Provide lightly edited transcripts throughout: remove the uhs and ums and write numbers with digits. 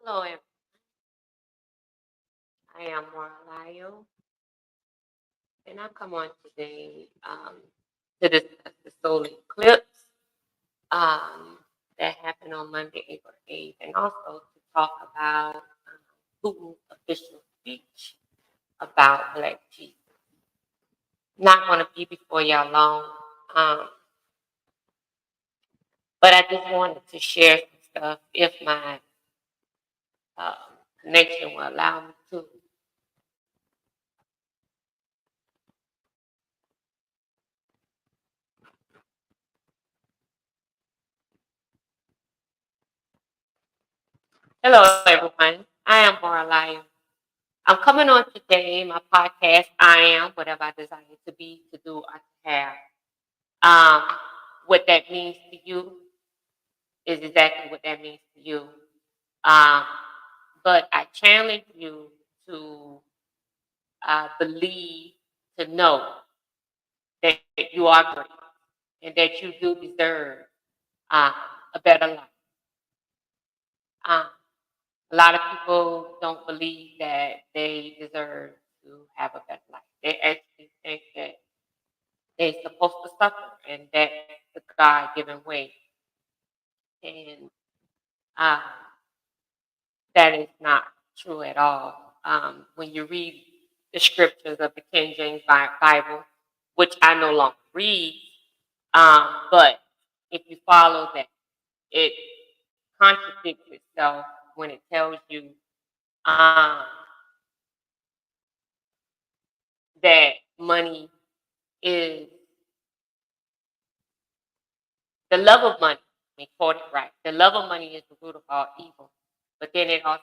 Hello, I am Marlayo, and I come on today to discuss the solar eclipse that happened on Monday, April 8th, and also to talk about Putin's official speech about Black Jesus. Not going to be before y'all long, um, but I just wanted to share some stuff if my um, connection will allow me to. Hello, everyone. I am Marlayo. I'm coming on today, my podcast, I Am Whatever I Desire to Be, to do, or to have. Um, what that means to you is exactly what that means to you. Um, but I challenge you to believe, to know that you are great and that you do deserve uh, a better life. Um, a lot of people don't believe that they deserve to have a better life. They actually think that they're supposed to suffer, and that's the God given way. And uh, that is not true at all. When you read the scriptures of the King James Bible, which I no longer read, but if you follow that, it contradicts itself when it tells you um, that money is the love of money. Let me quote it right. The love of money is the root of all evil. But then it also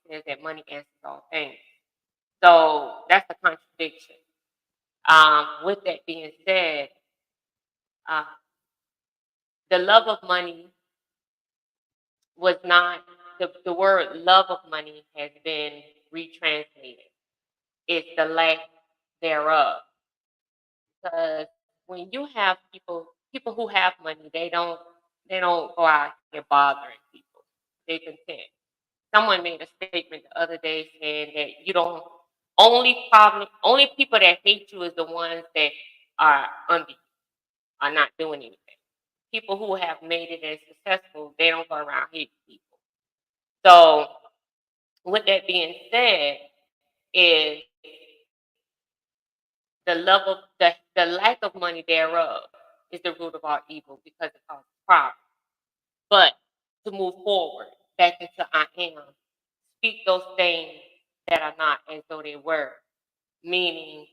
says that money answers all things. So that's a contradiction. With that being said, uh, the love of money was not, the word love of money has been retranslated. It's the lack thereof. Because when you have people who have money, they don't go out here bothering people. They content. Someone made a statement the other day saying that you don't only people that hate you is the ones that are under you, are not doing anything. People who have made it as successful, they don't go around hating people. So with that being said, is the love of the lack of money thereof is the root of all evil because it causes problems. But to move forward back into I am, speak those things that are not as though they were. Meaning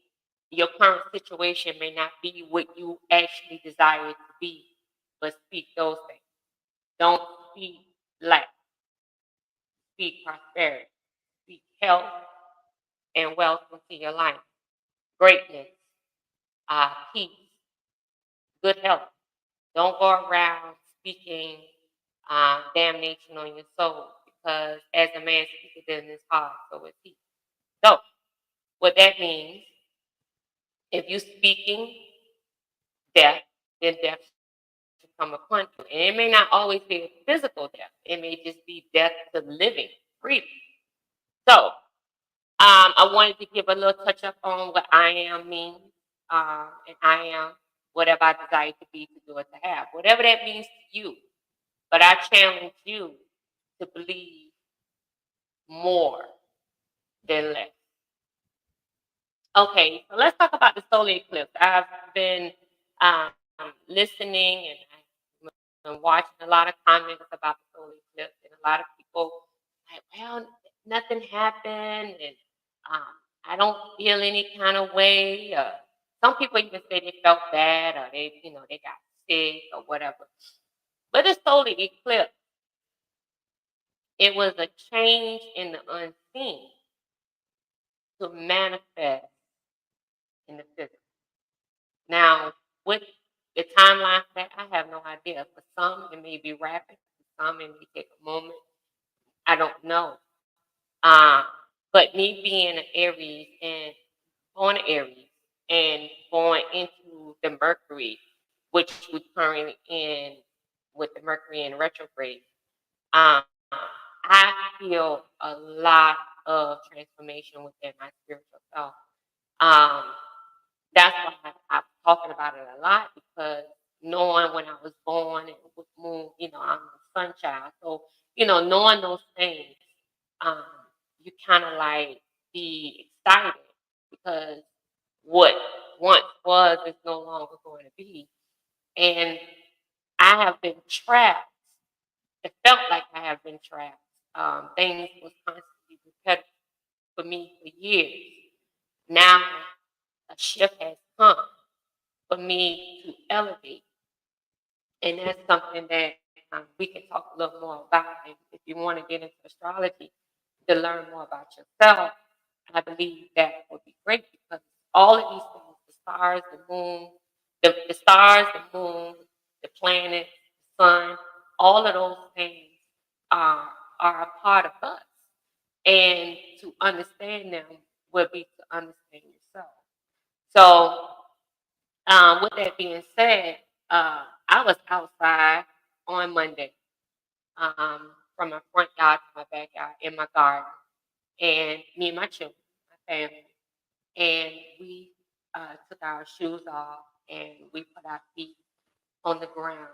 your current situation may not be what you actually desire it to be, but speak those things. Don't speak lack, speak prosperity, speak health and wealth into your life, greatness, peace, good health. Don't go around speaking damnation on your soul because as a man speaketh in his heart, so is he. So, what that means, if you're speaking death, then death should come upon you. And it may not always be a physical death, it may just be death to living freely. So, I wanted to give a little touch up on what I am means. And I am whatever I desire to be, to do, or to have. Whatever that means to you. But I challenge you to believe more than less. Okay, so let's talk about the solar eclipse. I've been listening and I've been watching a lot of comments about the solar eclipse, and a lot of people like, well, nothing happened, and um, I don't feel any kind of way. Some people even say they felt bad, or they got sick or whatever. But the solar eclipse, it was a change in the unseen to manifest in the physical. Now, with the timeline for that, I have no idea. For some, it may be rapid. For some, it may take a moment. I don't know. Um, but me being an Aries and born Aries and going into the Mercury, which we're currently in with the Mercury in retrograde, um, I feel a lot of transformation within my spiritual self. Um, that's why I'm talking about it a lot because knowing when I was born and with moon, I'm a sun child. So, knowing those things, um, you kind of like be excited because what once was is no longer going to be. And I have been trapped. It felt like I have been trapped. Things was constantly repetitive for me for years. Now a shift has come for me to elevate. And that's something that we can talk a little more about. And if you want to get into astrology to learn more about yourself, I believe that would be great because all of these things, the stars, the moon, the stars, the moon, the planets, the sun, all of those things are, are a part of us. And to understand them would be to understand yourself. So with that being said, I was outside on Monday, from my front yard to my backyard in my garden, and me and my children, my family, and we took our shoes off and we put our feet on the ground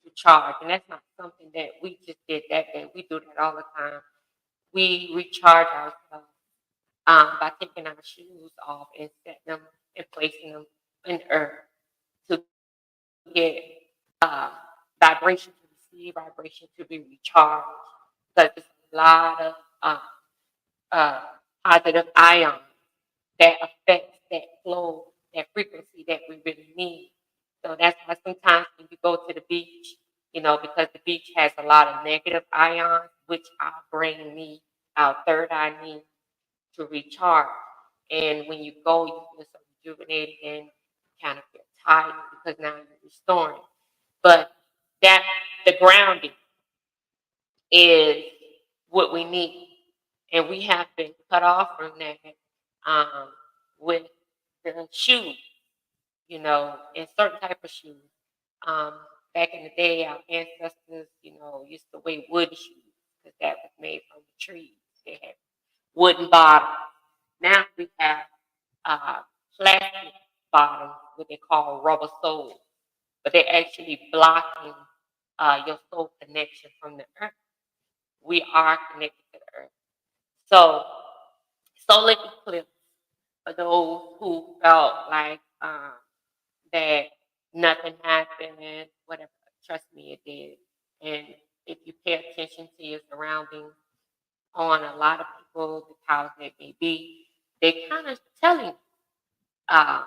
to charge. And that's not something that we just did that day. We do that all the time. We recharge ourselves by taking our shoes off and setting them and placing them in the earth to get uh, vibration to receive, vibration to be recharged. Because there's a lot of uh, uh, positive ions that affects that flow, that frequency that we really need. So that's why sometimes when you go to the beach, because the beach has a lot of negative ions, which our brain needs, our third eye needs to recharge. And when you go, you feel so rejuvenated and kind of feel tired because now you're restoring. But that the grounding is what we need. And we have been cut off from that um, with the shoes, and certain type of shoes. Um, Back in the day, our ancestors, used to wear wooden shoes because that was made from the trees. They had wooden bottoms. Now we have uh, plastic bottoms, what they call rubber soles, but they're actually blocking your soul connection from the earth. We are connected to the earth. So, solar eclipse for those who felt like that nothing happened, whatever. Trust me, it did. And if you pay attention to your surroundings, on a lot of people, the powers that may be, they kind of telling uh,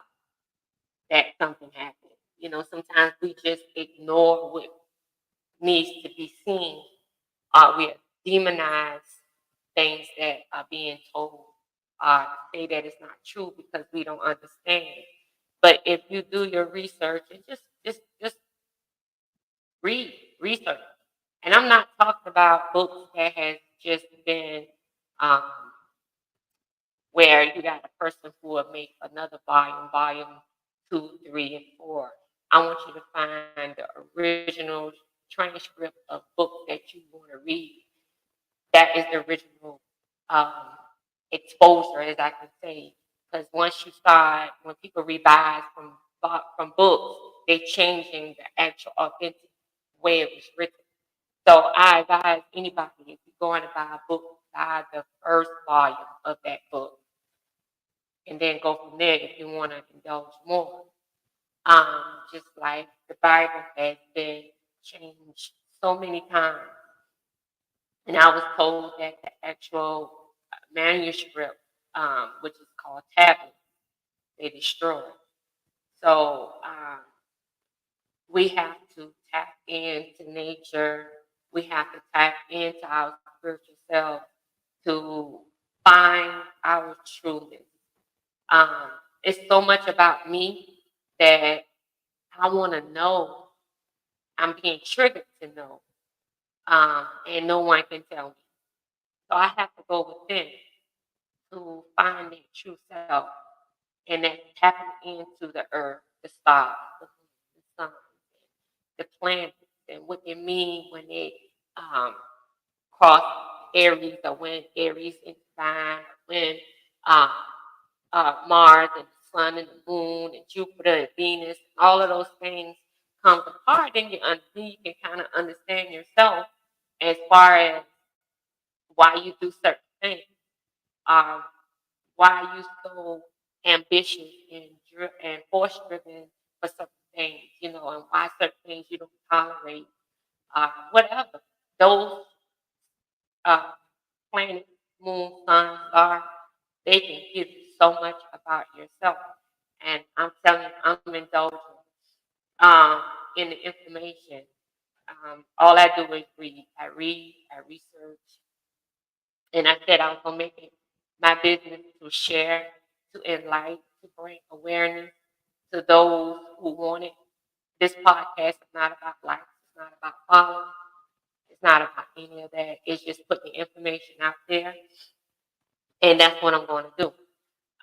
that something happened. Sometimes we just ignore what needs to be seen. We demonize things that are being told, say that it's not true because we don't understand. But if you do your research and just read research, and I'm not talking about books that has just been um, where you got a person who will make another volume 2, 3, and 4. I want you to find the original transcript of book that you want to read. That is the original um, exposure, as I can say. Because once you start, when people revise from books, they changing the actual authentic way it was written. So I advise anybody if you're going to buy a book, buy the first volume of that book and then go from there if you want to indulge more. Just like the Bible has been changed so many times. And I was told that the actual manuscript, which is called tablet, they destroyed. So we have to tap into nature. We have to tap into our spiritual self to find our trueness. Um, it's so much about me that I want to know. I'm being triggered to know, and no one can tell me. So I have to go within to find that true self, and that's tapping into the earth, the stars, the sun, the planets, and what they mean when they um, cross Aries, or when Aries is fine, when uh, Mars and the Sun and the Moon and Jupiter and Venus, all of those things comes apart, then then you can kind of understand yourself as far as why you do certain things. Um, why are you so ambitious and force driven for certain things, and why certain things you don't tolerate, whatever. Those uh, planets, moon, sun, stars, they can give you so much about yourself. And I'm telling you, I'm indulgent um, in the information. All I do is read. I read, I research, and I said I was gonna make it my business to share, to enlighten, to bring awareness to those who want it. This podcast is not about likes, it's not about following, it's not about any of that. It's just putting the information out there, and that's what I'm going to do.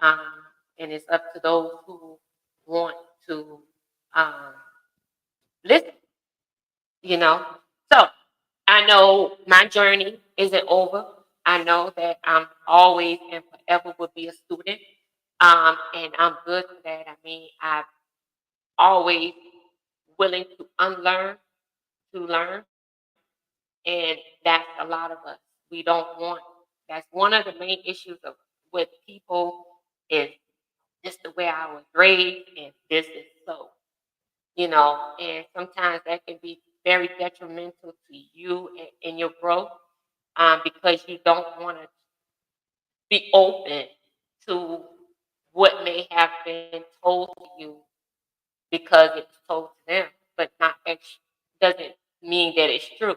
Um, and it's up to those who want to um, listen, you know. So I know my journey isn't over. I know that I'm always and forever will be a student. And I'm good for that. I mean, I'm always willing to unlearn, to learn. And that's a lot of us. We don't want, that's one of the main issues of with people is this the way I was raised and this is so, and sometimes that can be very detrimental to you and in your growth because you don't want to be open to what may have been told to you because it's told to them, but not doesn't mean that it's true.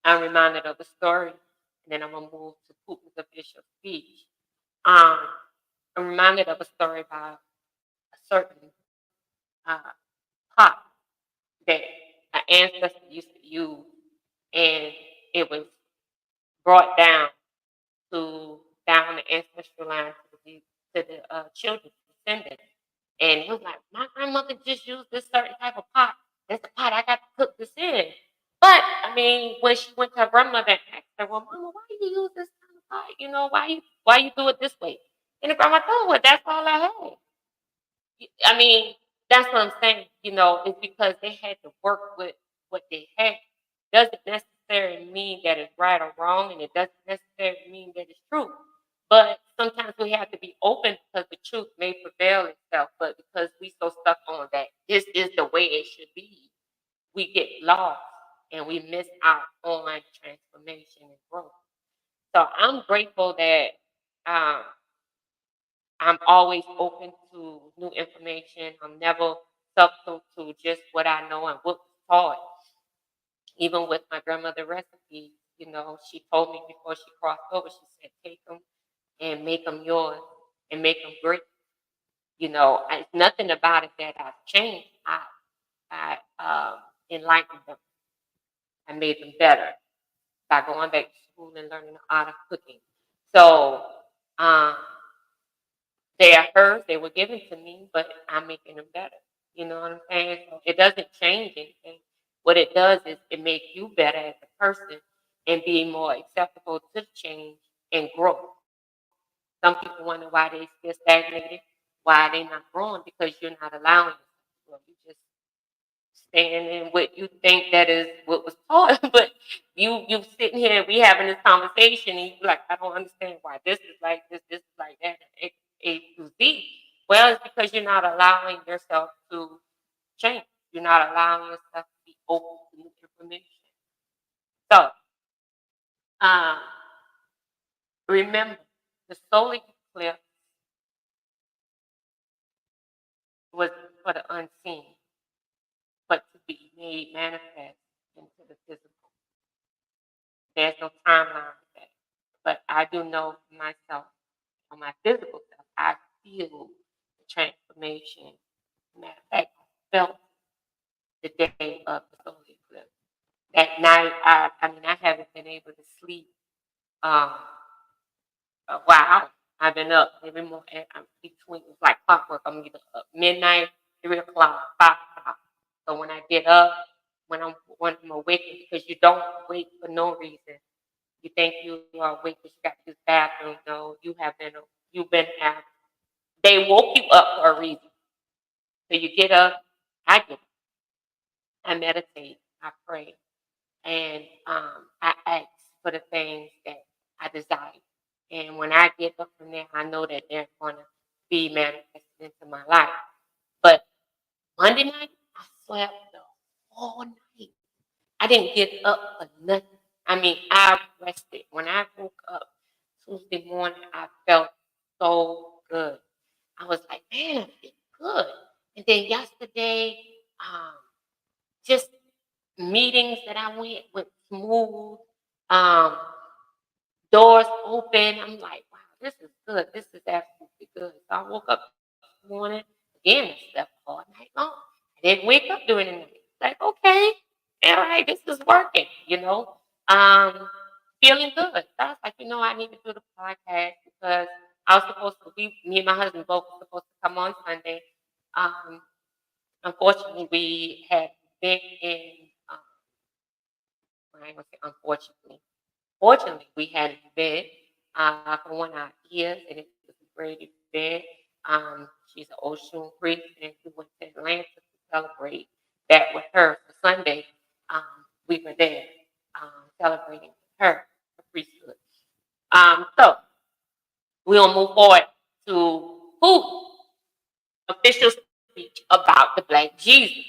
I'm reminded of a story, and then I'm gonna move to Putin's official speech. Um, I'm reminded of a story about a certain pot that an ancestor used to use, and it was brought to down the ancestral line to the children, descendants. And he was like, my grandmother just used this certain type of pot. That's the pot I got to cook this in. But I mean, when she went to her grandmother and asked her, "Well, Mama, why do you use this kind of pot? Why you do it this way?" And the grandma told her, "That's all I had." I mean, that's what I'm saying. It's because they had to work with what they had. Doesn't necessarily mean that it's right or wrong, and it doesn't necessarily mean that it's true. But sometimes we have to be open because the truth may prevail itself. But because we so stuck on that, this is the way it should be, we get lost and we miss out on transformation and growth. So I'm grateful that um, I'm always open to new information. I'm never subtle to just what I know and what was taught. Even with my grandmother recipe, she told me before she crossed over, she said, take them and make them yours and make them great. It's nothing about it that I've changed. I enlightened them. I made them better by going back to school and learning the art of cooking. So um, they are hers. They were given to me, but I'm making them better. You know what I'm saying? So it doesn't change anything. What it does is it makes you better as a person and be more acceptable to the change and grow. Some people wonder why they still stagnated, why they not growing, because you're not allowing it. Well, you just staying in what you think that is what was taught, but you sitting here, we having this conversation, and you like, I don't understand why this is like this is like that, A to Z. Well, it's because you're not allowing yourself to change. You're not allowing yourself to be open to new information. So, um, remember, the solar eclipse was for the unseen, but to be made manifest into the physical. There's no timeline for that. But I do know for myself, on my physical self, I feel the transformation. Matter of fact, I felt the day of the solar eclipse. That night, I haven't been able to sleep um, a while. I've been up every morning. I'm between, it's like clockwork. I'm either up midnight, 3 o'clock, 5 o'clock. So when I get up, when I'm waking because you don't wake for no reason. You think you are awake because you got to use the bathroom. No, you've been out. They woke you up for a reason. So you get up, I get up, I meditate, I pray, and I ask for the things that I desire. And when I get up from there, I know that they're going to be manifested into my life. But Monday night, I slept the whole night. I didn't get up for nothing. I mean, I rested. When I woke up Tuesday morning, I felt so good. I was like, man, I feel good. And then yesterday, um, just meetings that I went smooth. Um, doors open. I'm like, wow, this is good. This is absolutely good. So I woke up this morning again and slept all night long. I didn't wake up during the night. Like, okay, all right, this is working. Um, feeling good. So I was like, I need to do the podcast because I was supposed to me and my husband both were supposed to come on Sunday. Um, unfortunately, we had been in, um, I ain't gonna say unfortunately. Fortunately, we had an event for one of our years, and it was a great event. She's an Ocean Priest, and we went to Atlanta to celebrate that with her. So Sunday, um, we were there celebrating her priesthood. So we'll move forward to Putin official speech about the Black Jesus.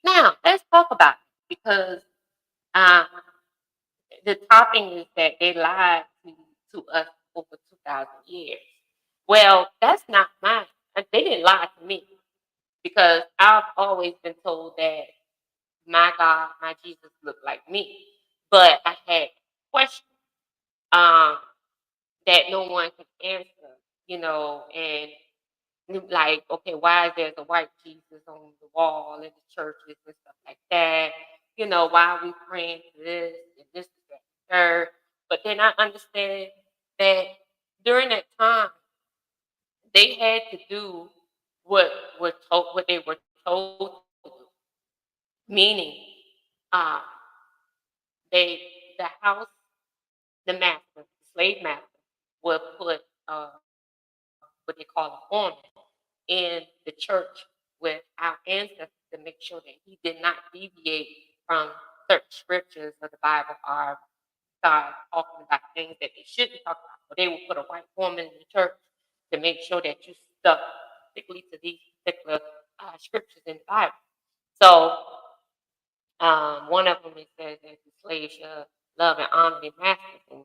Now, let's talk about it because um, the topping is that they lied to us over 2,000 years. Well, that's not mine. They didn't lie to me because I've always been told that my God, my Jesus looked like me. But I had questions um, that no one could answer, and like, okay, why is there a white Jesus on the wall in the churches and stuff like that? Why are we praying for this and this and that and third? But then I understand that during that time they had to do what they were told to do. Meaning, uh, they the house, the master, the slave master, would put what they call a foreman in the church with our ancestors to make sure that he did not deviate from certain scriptures of the Bible or start talking about things that they shouldn't talk about. So they would put a white woman in the church to make sure that you stuck particularly to these particular scriptures in the Bible. So one of them it says that the slave should love and honor their masters, and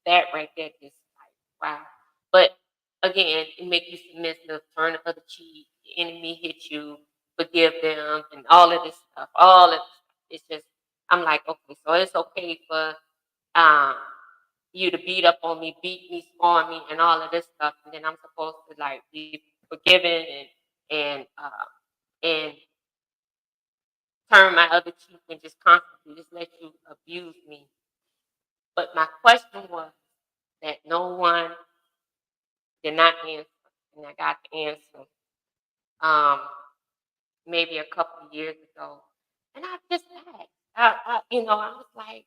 that right there is like wow. But again, it makes you submissive, turn the other cheek, the enemy hit you, forgive them, and all of this stuff. All of this stuff. It's just I'm like, okay, so it's okay for um you to beat up on me, beat me, scorn me, and all of this stuff, and then I'm supposed to like be forgiven and turn my other cheek and just constantly just let you abuse me. But my question was that no one did not answer, and I got the answer um, maybe a couple of years ago. And I just asked, I was like,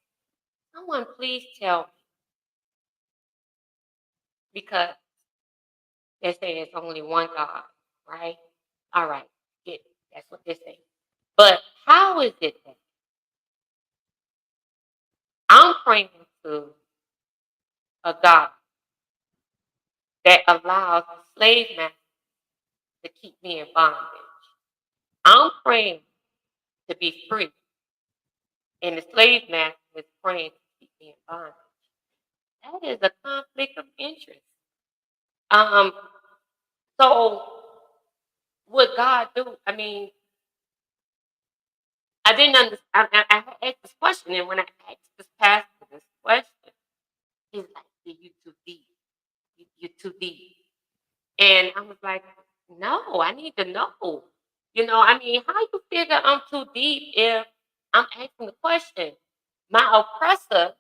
someone please tell me because they say it's only one God, right? All right, get it. That's what they say. But how is it that I'm praying to a God that allows the slave master to keep me in bondage? I'm praying to be free, and the slave master is praying to keep me in bondage. That is a conflict of interest. Um, so what God do? I mean, I didn't understand. I asked this question, and when I asked this pastor this question, he's like, "You too deep. You're too deep." And I was like, "No, I need to know." I mean, how you figure I'm too deep if I'm asking the question? My oppressor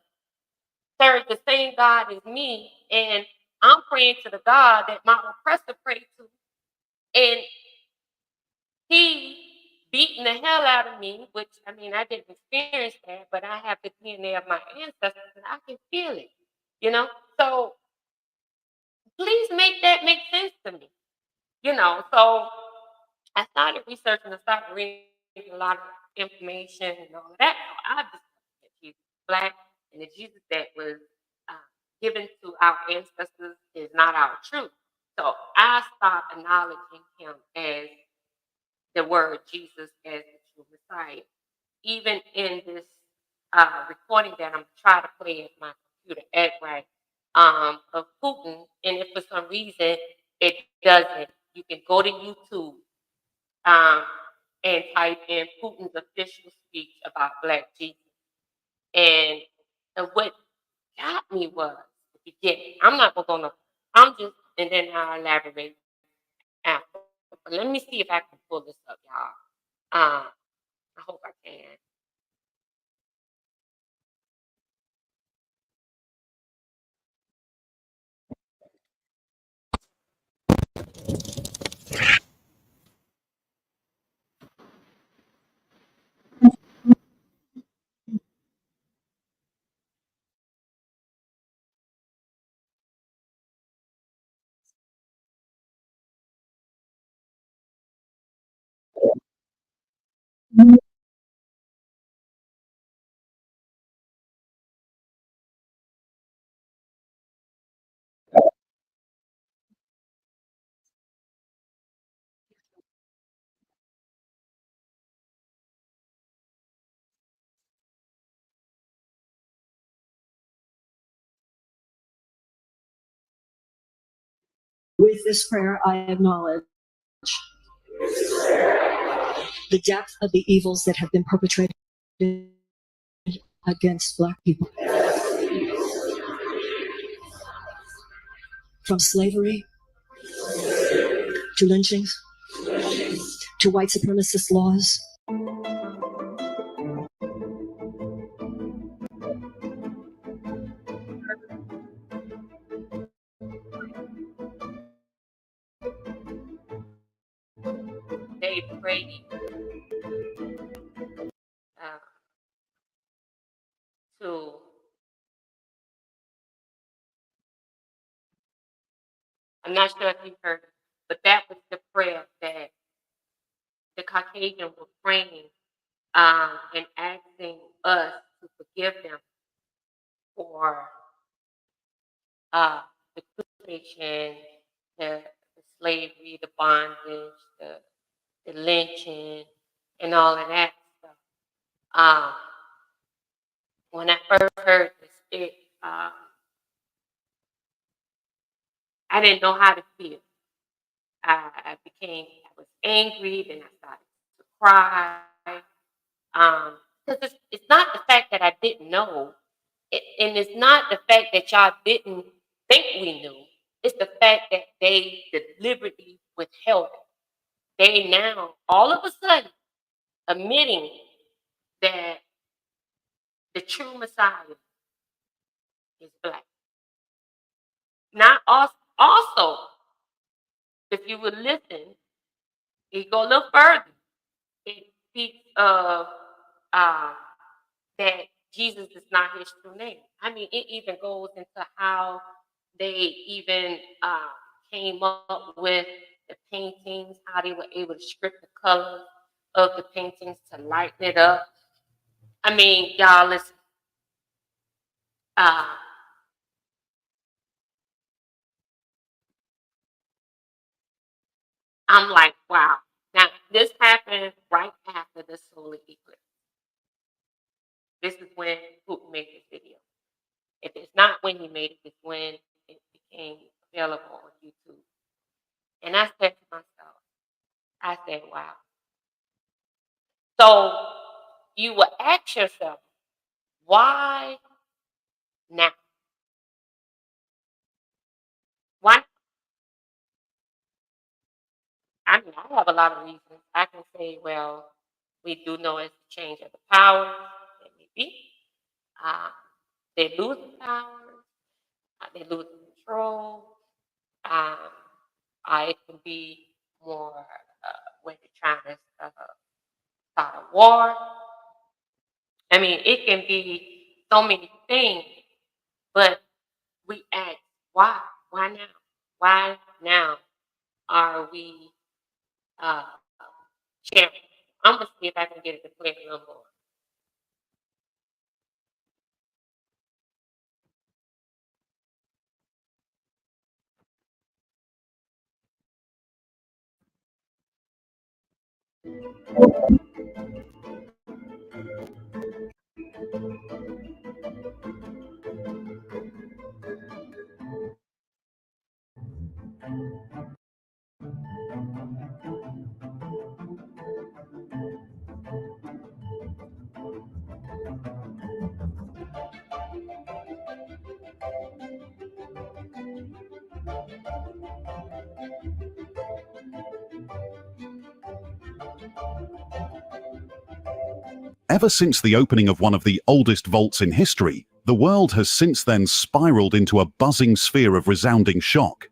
serves the same God as me, and I'm praying to the God that my oppressor prayed to, and he beating the hell out of me, which I mean I didn't experience that, but I have the DNA of my ancestors and I can feel it, you know. So please make that make sense to me, you know. So I started researching, I started reading a lot of information and all of that. So I just that Jesus is black and the Jesus that was uh, given to our ancestors is not our truth. So I stopped acknowledging him as the word Jesus as the true Messiah. Even in this recording that I'm trying to play at my computer at right of Putin, and if for some reason it doesn't, you can go to YouTube um, and type in Putin's official speech about Black Jesus. And what got me was the beginning. I'm not gonna. I'm just, and then I'll elaborate after. But let me see if I can pull this up, y'all. I hope I can. With this prayer, I acknowledge the depth of the evils that have been perpetrated against Black people, from slavery to lynchings to white supremacist laws. They prayed uh, to I'm not sure if you heard, it, but that was the prayer that the Caucasian were praying and asking us to forgive them for uh, the crucifixion, the slavery, the bondage, the lynching, and all of that stuff. Um, when I first heard this, I didn't know how to feel. I was angry, then I started to cry. Because it's not the fact that I didn't know, and it's not the fact that y'all didn't think we knew. It's the fact that they deliberately withheld it. They now, all of a sudden, admitting that the true Messiah is black. Not also, if you would listen, you go a little further. It speaks of um, that Jesus is not his true name. I mean, it even goes into how they even came up with the paintings, how they were able to script the colors of the paintings to lighten it up. I mean, y'all listen. Uh, I'm like, wow. Now, this happened right after the solar eclipse. This is when Putin made this video. If it's not when he made it, it's when it became available on YouTube. And I said to myself, I said, wow. So you will ask yourself, why now? Why? I mean, I have a lot of reasons. I can say, well, we do know it's a change of the power. That may be. Uh, they're losing power. They're losing control. Um, it can be more when they're trying to start a war. I mean, it can be so many things, but we ask, why? Why now? Why now are we uh, sharing? I'm going to see if I can get it to play a little more. Ever since the opening of one of the oldest vaults in history, the world has since then spiraled into a buzzing sphere of resounding shock.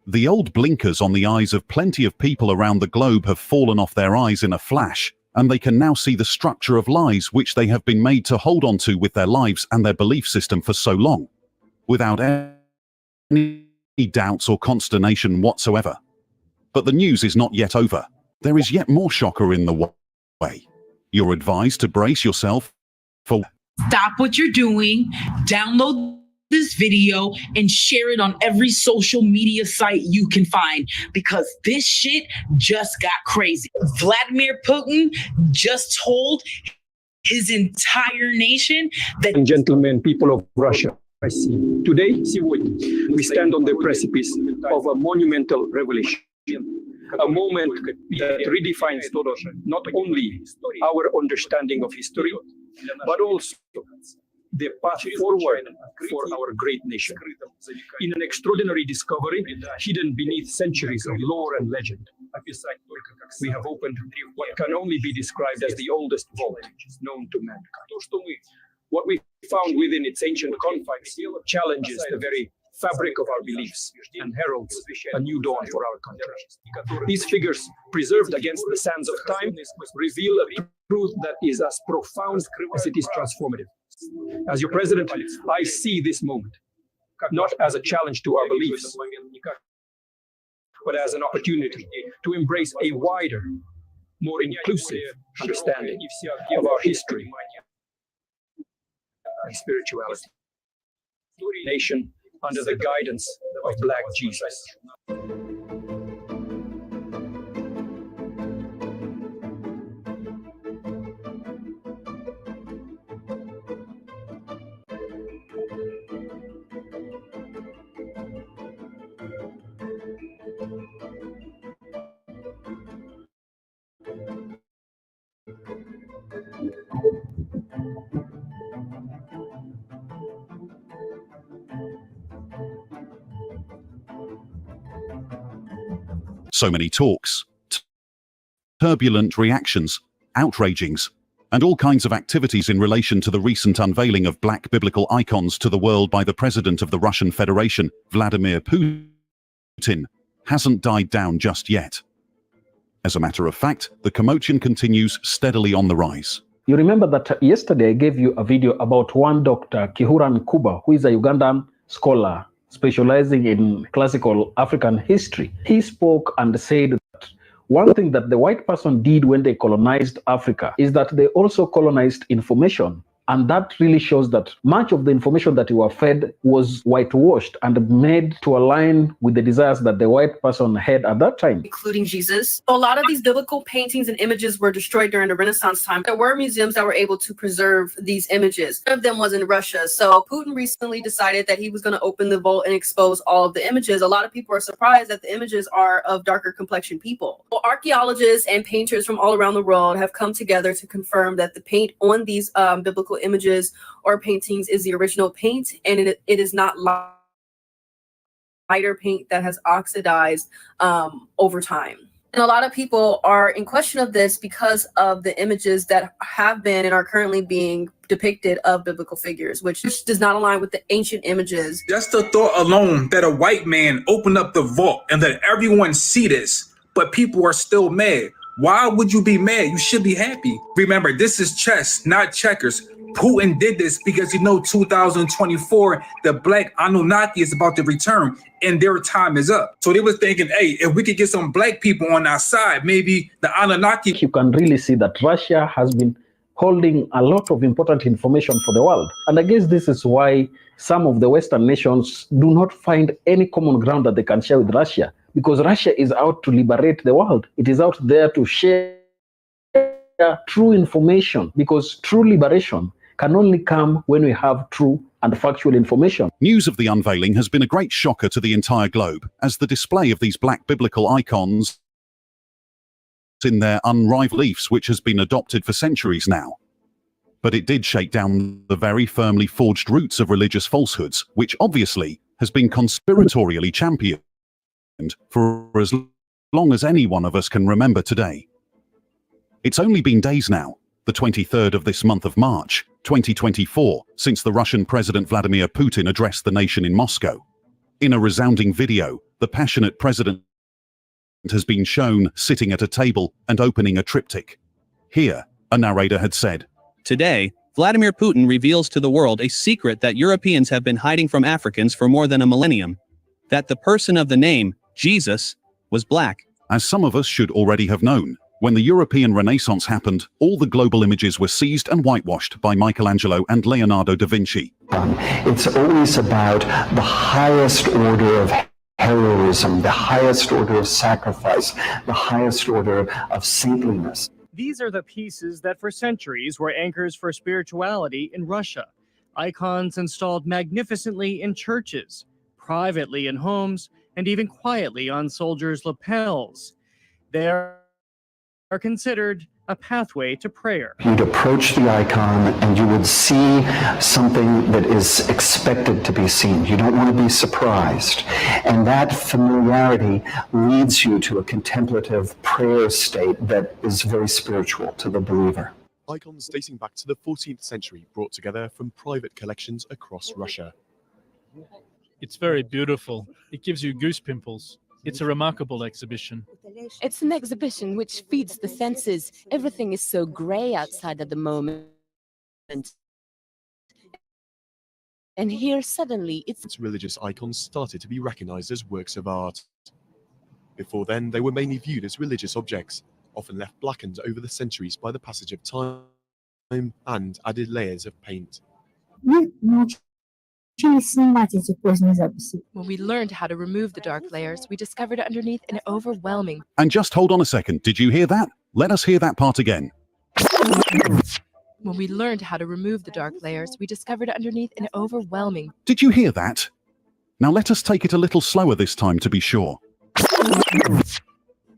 The old blinkers on the eyes of plenty of people around the globe have fallen off their eyes in a flash, and they can now see the structure of lies which they have been made to hold on to with their lives and their belief system for so long, without any doubts or consternation whatsoever. But the news is not yet over. There is yet more shocker in the way. You're advised to brace yourself for... Stop what you're doing, download this video, and share it on every social media site you can find, because this shit just got crazy. Vladimir Putin just told his entire nation that... Gentlemen, people of Russia, I see. Today, we stand on the precipice of a monumental revelation. A moment that redefines not only our understanding of history, but also the path forward for our great nation. In an extraordinary discovery hidden beneath centuries of lore and legend, we have opened what can only be described as the oldest vault known to mankind. What we found within its ancient confines challenges the very fabric of our beliefs and heralds a new dawn for our country. These figures, preserved against the sands of time, reveal a truth that is as profound as it is transformative. As your president, I see this moment not as a challenge to our beliefs, but as an opportunity to embrace a wider, more inclusive understanding of our history and spirituality. Nation under the guidance of Black Jesus. So many talks, turbulent reactions, outragings, and all kinds of activities in relation to the recent unveiling of black biblical icons to the world by the President of the Russian Federation, Vladimir Putin, hasn't died down just yet. As a matter of fact, the commotion continues steadily on the rise. You remember that yesterday I gave you a video about one Dr. Kihuran Kuba, who is a Ugandan scholar specializing in classical African history. He spoke and said that one thing that the white person did when they colonized Africa is that they also colonized information. And that really shows that much of the information that you were fed was whitewashed and made to align with the desires that the white person had at that time. Including Jesus. So a lot of these biblical paintings and images were destroyed during the Renaissance time. There were museums that were able to preserve these images. One of them was in Russia. So Putin recently decided that he was going to open the vault and expose all of the images. A lot of people are surprised that the images are of darker complexion people. Well, archaeologists and painters from all around the world have come together to confirm that the paint on these biblical images or paintings is the original paint, and it is not lighter paint that has oxidized over time. And a lot of people are in question of this because of the images that have been and are currently being depicted of biblical figures, which does not align with the ancient images. Just the thought alone that a white man opened up the vault and let everyone see this, but people are still mad. Why would you be mad? You should be happy. Remember, this is chess, not checkers. Putin did this because 2024, the black Anunnaki is about to return and their time is up. So they were thinking, hey, if we could get some black people on our side, maybe the Anunnaki. You can really see that Russia has been holding a lot of important information for the world. And I guess this is why some of the Western nations do not find any common ground that they can share with Russia, because Russia is out to liberate the world. It is out there to share true information, because true liberation can only come when we have true and factual information. News of the unveiling has been a great shocker to the entire globe, as the display of these black biblical icons in their unrivaled beliefs, which has been adopted for centuries now. But it did shake down the very firmly forged roots of religious falsehoods, which obviously has been conspiratorially championed for as long as any one of us can remember today. It's only been days now, the 23rd of this month of March, 2024, since the Russian President Vladimir Putin addressed the nation in Moscow. In a resounding video, the passionate president has been shown sitting at a table and opening a triptych. Here, a narrator had said, "Today, Vladimir Putin reveals to the world a secret that Europeans have been hiding from Africans for more than a millennium. That the person of the name, Jesus, was black." As some of us should already have known, when the European Renaissance happened, all the global images were seized and whitewashed by Michelangelo and Leonardo da Vinci. It's always about the highest order of heroism, the highest order of sacrifice, the highest order of saintliness. These are the pieces that for centuries were anchors for spirituality in Russia. Icons installed magnificently in churches, privately in homes, and even quietly on soldiers' lapels. They are considered a pathway to prayer. You'd approach the icon and you would see something that is expected to be seen. You don't want to be surprised. And that familiarity leads you to a contemplative prayer state that is very spiritual to the believer. Icons dating back to the 14th century brought together from private collections across Russia. It's very beautiful. It gives you goose pimples. It's a remarkable exhibition. It's an exhibition which feeds the senses. Everything is so grey outside at the moment. And here suddenly it's religious icons started to be recognized as works of art. Before then, they were mainly viewed as religious objects, often left blackened over the centuries by the passage of time and added layers of paint. When we learned how to remove the dark layers, we discovered underneath an overwhelming... And just hold on a second, did you hear that? Let us hear that part again. When we learned how to remove the dark layers, we discovered underneath an overwhelming... Did you hear that? Now let us take it a little slower this time to be sure.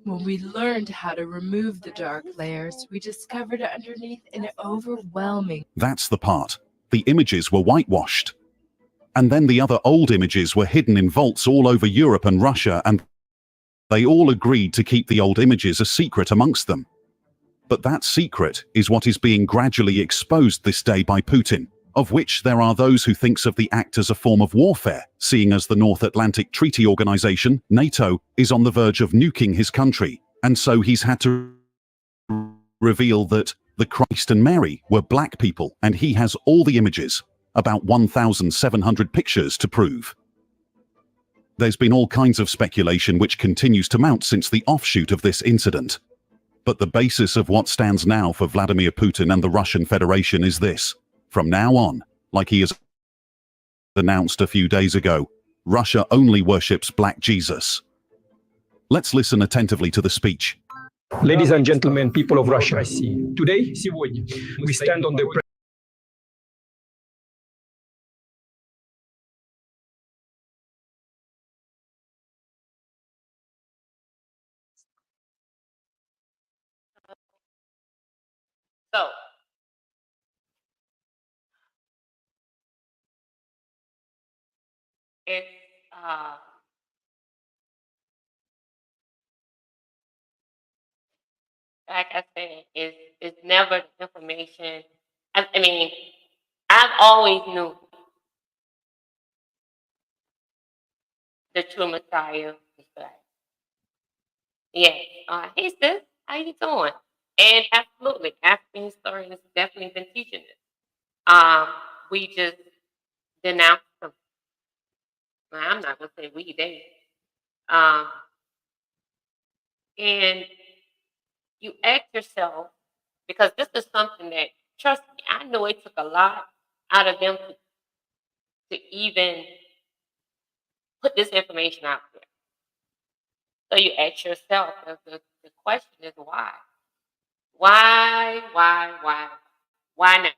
When we learned how to remove the dark layers, we discovered underneath an overwhelming... That's the part. The images were whitewashed. And then the other old images were hidden in vaults all over Europe and Russia, and they all agreed to keep the old images a secret amongst them. But that secret is what is being gradually exposed this day by Putin, of which there are those who thinks of the act as a form of warfare, seeing as the North Atlantic Treaty Organization, NATO, is on the verge of nuking his country, and so he's had to reveal that the Christ and Mary were black people, and he has all the images. About 1,700 pictures to prove. There's been all kinds of speculation which continues to mount since the offshoot of this incident. But the basis of what stands now for Vladimir Putin and the Russian Federation is this. From now on, like he has announced a few days ago, Russia only worships Black Jesus. Let's listen attentively to the speech. Ladies and gentlemen, people of Russia, today, we stand on the So, it's like I said, it's never the information. I mean, I've always knew the true Messiah is black. Yes, he's this. how you doing? And absolutely, African historians definitely been teaching this. We just denounce them. Well, I'm not gonna say we, they. Um, and you ask yourself, because this is something that, trust me, I know it took a lot out of them to even put this information out there. So you ask yourself, the question is why? Why not?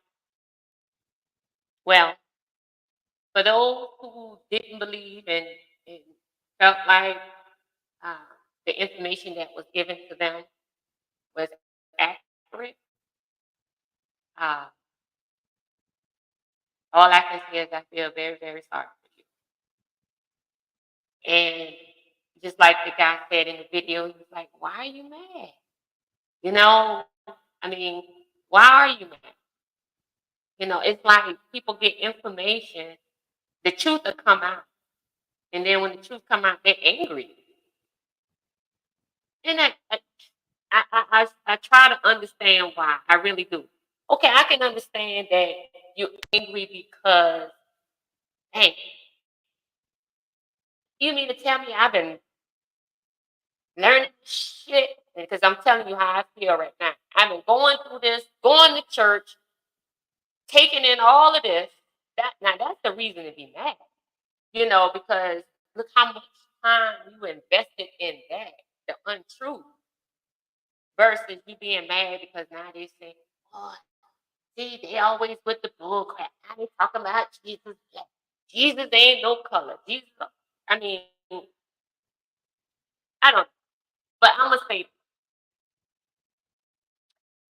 Well, for those who didn't believe and felt like uh, the information that was given to them was accurate, uh, all I can say is I feel very, very sorry for you. And just like the guy said in the video, he was like, why are you mad? You know, I mean, why are you mad? You know, it's like people get information, the truth will come out. And then when the truth come out, they're angry. And I try to understand why. I really do. Okay, I can understand that you're angry because, hey, you mean to tell me I've been learning shit? Because I'm telling you how I feel right now. I've been going through this, going to church, taking in all of this. Now that's the reason to be mad. You know, because look how much time you invested in that, the untruth, versus you being mad because now they say, oh, see, they always with the bull crap. Now they talking about Jesus. Yeah. Jesus ain't no color. Jesus, I mean, I don't, but I'm going to say,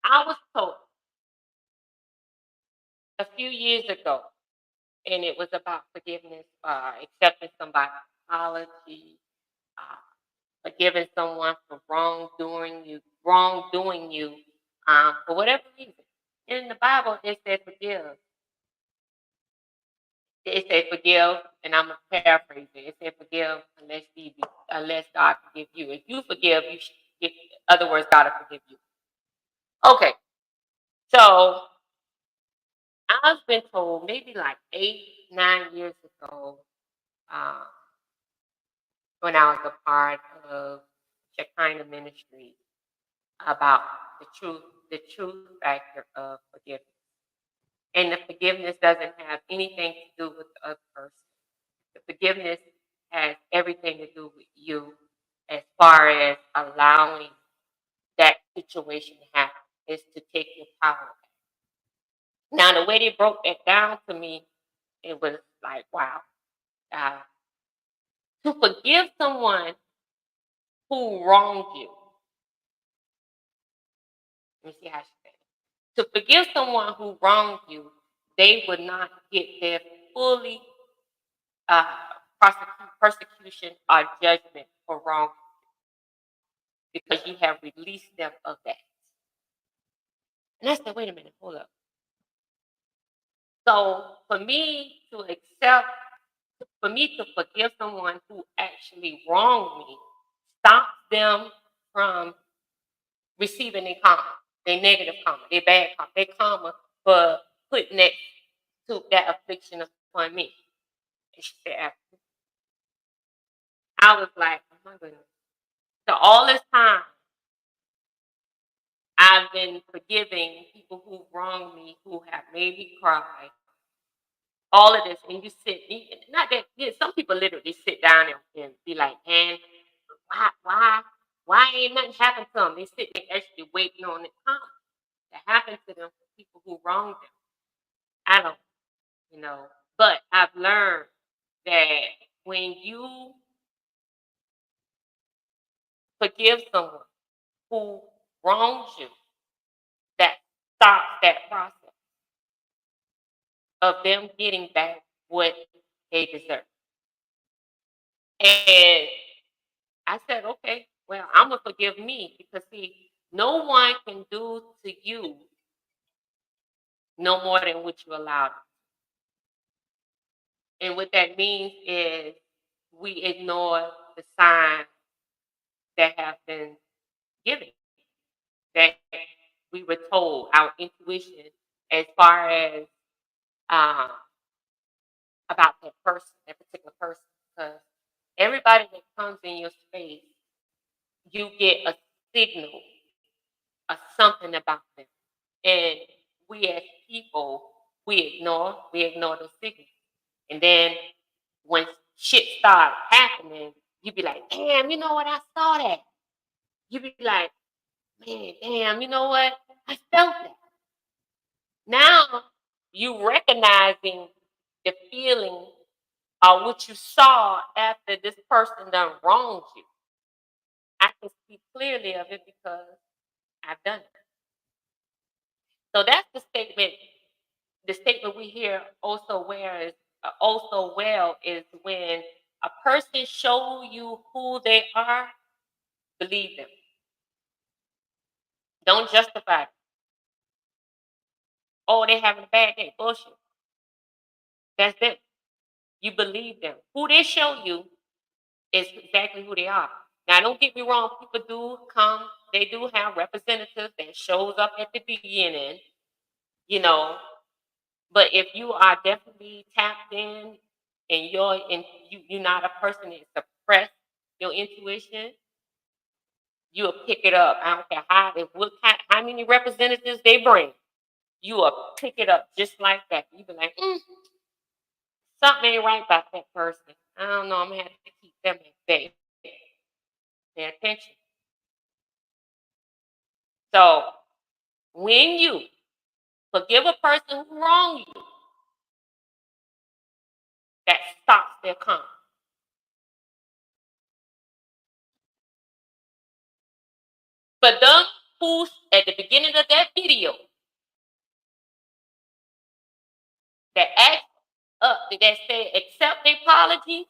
I was told a few years ago, and it was about forgiveness, accepting somebody's apology, uh, forgiving someone for wrongdoing you, for whatever reason. In the Bible, it said forgive. It said forgive, and I'm gonna paraphrase it. It said forgive unless God forgive you. If you forgive, you should get. Other words, God will forgive you. Okay, so I've been told maybe like 8, 9 years ago, uh, when I was a part of Shekinah Ministry, about the truth factor of forgiveness. And the forgiveness doesn't have anything to do with the other person. The forgiveness has everything to do with you as far as allowing that situation to happen, is to take your power back. Now, the way they broke that down to me, it was like, wow. Uh, to forgive someone who wronged you, let me see how she said it. To forgive someone who wronged you, they would not get their fully uh, persecution or judgment for wrong, because you have released them of that. And I said, wait a minute, hold up. So for me to forgive someone who actually wronged me, stops them from receiving their karma, their negative karma, their bad karma, their karma for putting that affliction upon me. And she said, I was like, oh my goodness. So all this time, I've been forgiving people who wronged me, who have made me cry. All of this, and not that, yeah, some people literally sit down and be like, man, why ain't nothing happened to them? They sit there actually waiting on it to happen to them, people who wronged them. I don't, but I've learned that when you forgive someone who wrongs you, that stops that process of them getting back what they deserve. And I said, okay, well, I'm going to forgive me, because, see, no one can do to you no more than what you allowed. And what that means is we ignore the signs that have been given. that we were told, our intuition, as far as um, about that person, that particular person. Because everybody that comes in your space, you get a signal of something about them. And we as people, we ignore those signals. And then when shit starts happening, you be like, damn, you know what? I saw that. You be like, man, damn, you know what? I felt that. Now you recognizing the feeling or what you saw after this person done wronged you. I can speak clearly of it because I've done it. So that's the statement. The statement we hear also well is when a person show you who they are, believe them. Don't justify it. Oh, they having a bad day. Bullshit. That's them. You believe them. Who they show you is exactly who they are. Now, don't get me wrong. People do come. They do have representatives that shows up at the beginning, you know. But if you are definitely tapped in and you're not a person that suppress your intuition, you'll pick it up. I don't care how many representatives they bring, you will pick it up just like that. You be like, something ain't right about that person. I don't know. I'm gonna have to keep them at bay. Pay attention. So when you forgive a person who wronged you, that stops their karma. But them who at the beginning of that video that act up, that say accept the apology,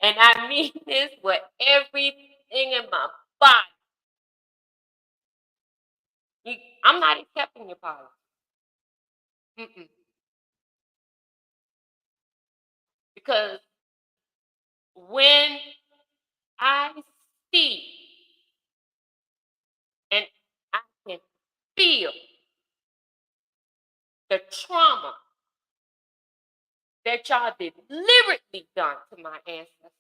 and I mean this with everything in my body. I'm not accepting your apology. Because when I see and I can feel the trauma that y'all deliberately done to my ancestors,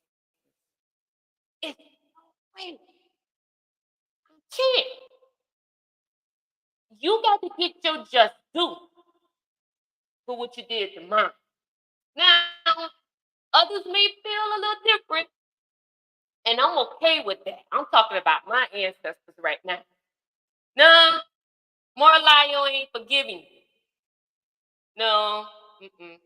it's no way. I can't. You got to get your just due for what you did to mine. Now, others may feel a little different, and I'm okay with that. I'm talking about my ancestors right now. No, Marlayo ain't forgiving you. No, you can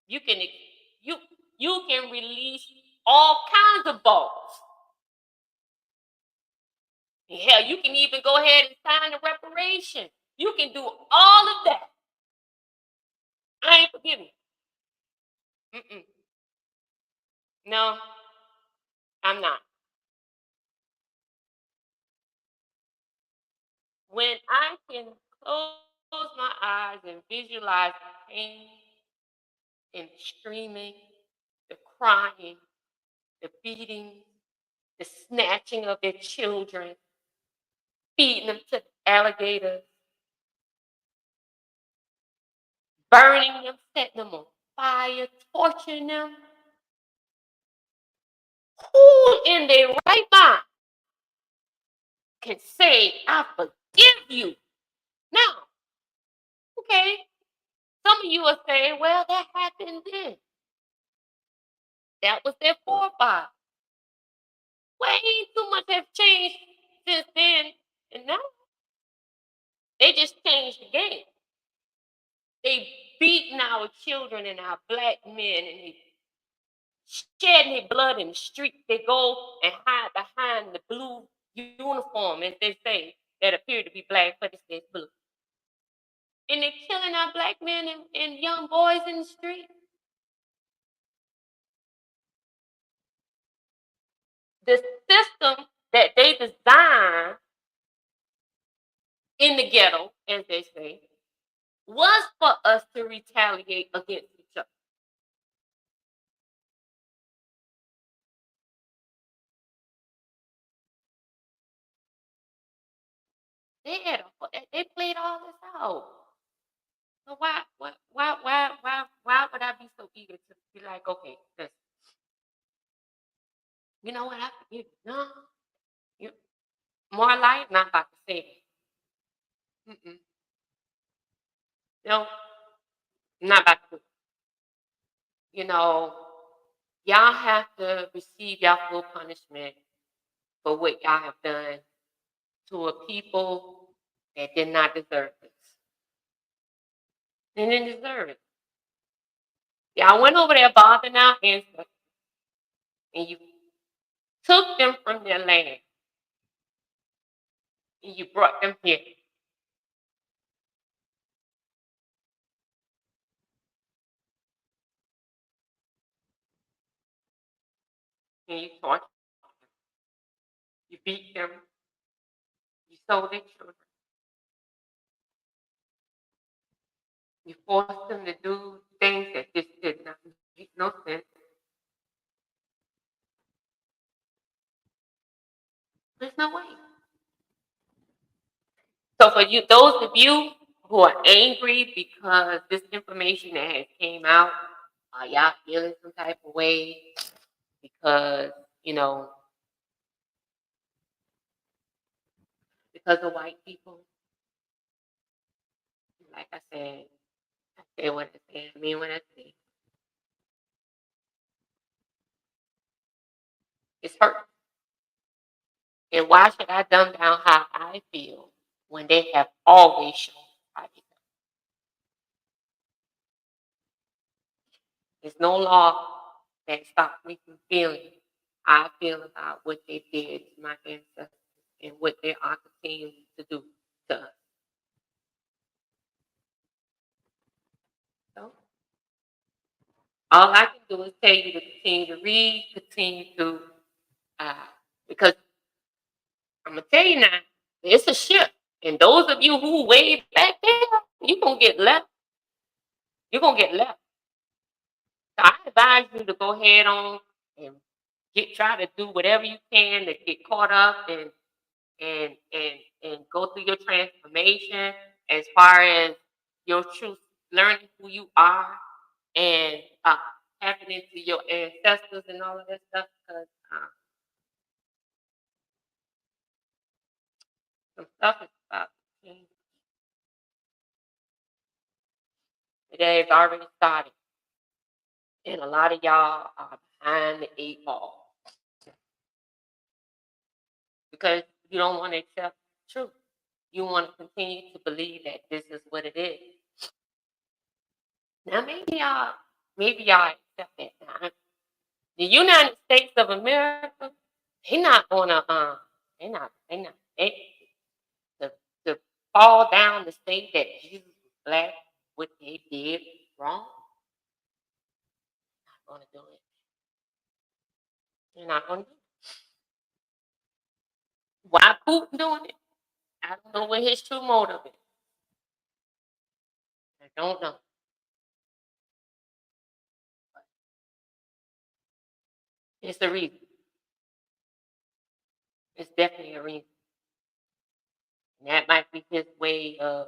you can release all kinds of balls. Hell, you can even go ahead and sign the reparation. You can do all of that. I ain't forgiving. No, I'm not. When I can close my eyes and visualize the pain and screaming, the crying, the beating, the snatching of their children, feeding them to alligators, burning them, setting them on fire, torturing them. Who in their right mind can say, I forgive you? Now, okay, some of you are saying, well, that happened then. That was their forefathers. Way too much has changed since then, and now they just changed the game. They beating our children and our black men, and they shedding their blood in the street. They go and hide behind the blue uniform, as they say, that appear to be black, but it's their blue. And they're killing our black men and young boys in the street. The system that they designed in the ghetto, as they say, was for us to retaliate against each other. They played all this out. So why would I be so eager to be like, okay, listen, you know what, I forgive you. No, you more life, not about to say that. No, not about to. You know, y'all have to receive y'all full punishment for what y'all have done to a people that did not deserve this. They didn't deserve it. Y'all went over there bothering our ancestors, and you took them from their land, and you brought them here. And you tortured them. You beat them. You sold their children. You forced them to do things that just did not make no sense. There's no way. So for you, those of you who are angry because this information that has came out, y'all feeling some type of way because, you know, because of white people. Like I say what I say, I mean what I say. It's hurt. And why should I dumb down how I feel when they have always shown how they feel? There's no law that stops me from feeling how I feel about what they did to my ancestors and what they are continuing to do to us. So all I can do is tell you to continue to read, continue to, because I'm gonna tell you now, it's a shift. And those of you who way back there, you're gonna get left. You're gonna get left. So I advise you to go ahead on and try to do whatever you can to get caught up and go through your transformation as far as your truth, learning who you are and tapping into your ancestors and all of that stuff because some stuff is about to change. It has already started. And a lot of y'all are behind the 8 ball because you don't want to accept the truth. You want to continue to believe that this is what it is. Now maybe y'all accept that. Now, the United States of America, they're not gonna they to fall down the state that Jesus was black, what they did wrong. Not gonna do it. You're not gonna do it. Why Putin doing it? I don't know what his true motive is. I don't know. It's a reason. It's definitely a reason. And that might be his way of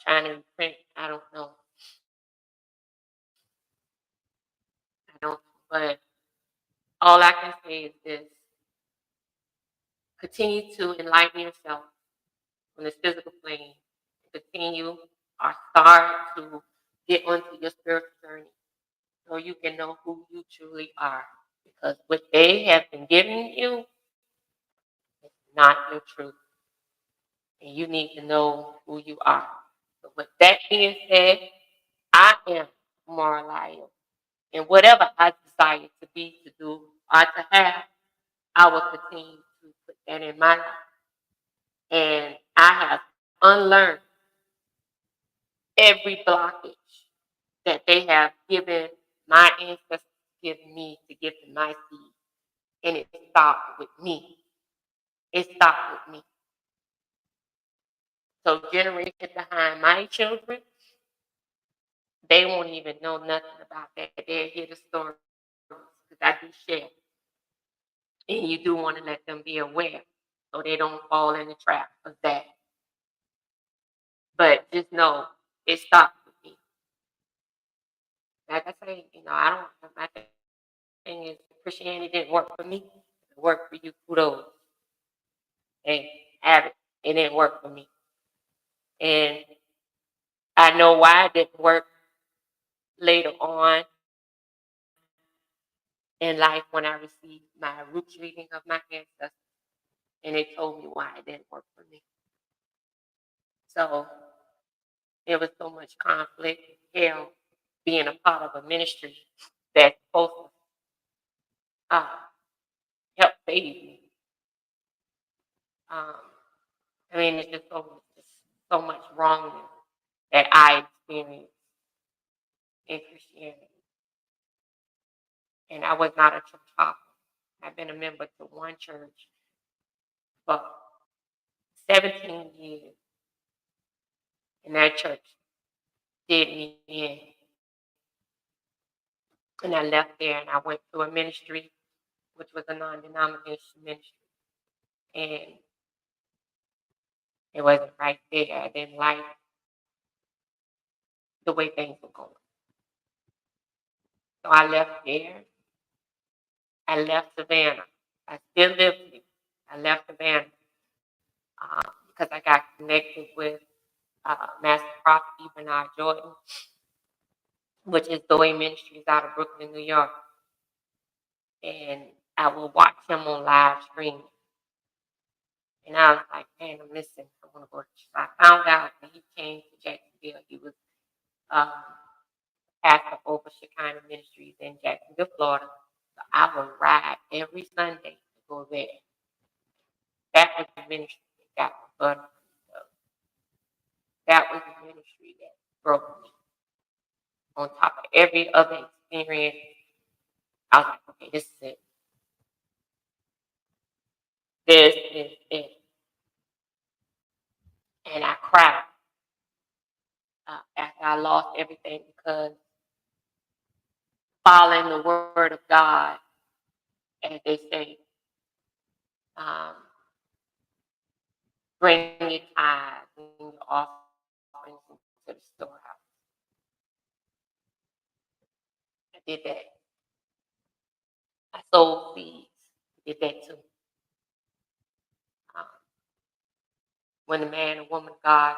trying to reprint. I don't know. I don't. But all I can say is this: continue to enlighten yourself on this physical plane. Continue or start to get onto your spiritual journey so you can know who you truly are. Because what they have been giving you is not your truth. And you need to know who you are. So with that being said, I am more liable. And whatever I desire to be, to do, or to have, I will continue to put that in my life. And I have unlearned every blockage that they have given my ancestors, given me to give to my seed. And it stopped with me. It stopped with me. So generation behind my children, they won't even know nothing about that. They'll hear the stories because I do share. And you do want to let them be aware so they don't fall in the trap of that. But just know it stopped with me. Like I say, I don't. My thing is Christianity didn't work for me. It worked for you. Kudos. And have it. It didn't work for me. And I know why it didn't work later on in life when I received my roots reading of my ancestors. And they told me why it didn't work for me. So there was so much conflict, hell, being a part of a ministry that's supposed to help save me. I mean, it's just so much wrongness that I experienced in Christianity. And I was not a church hopper. I've been a member to one church for 17 years. And that church did me in. And I left there and I went to a ministry, which was a non-denominational ministry. And it wasn't right there. I didn't like the way things were going. So I left there. I left Savannah. I still live here. I left Savannah because I got connected with Master Prophet Bernard Jordan, which is Zoe Ministries out of Brooklyn, New York. And I will watch him on live stream. And I was like, man, I'm missing. I want to go to church. I found out that he came to Jacksonville. He was pastor over Shekinah Ministries in Jacksonville, Florida. So I would ride every Sunday to go there. That was the ministry that got my butter. That was the ministry that broke me. On top of every other experience, I was like, okay, this is it. This is it. And I cried after I lost everything because following the word of God, as they say, bring your tithes and your offerings into the storehouse. I did that. I sold seeds. I did that too. When the man and woman of God,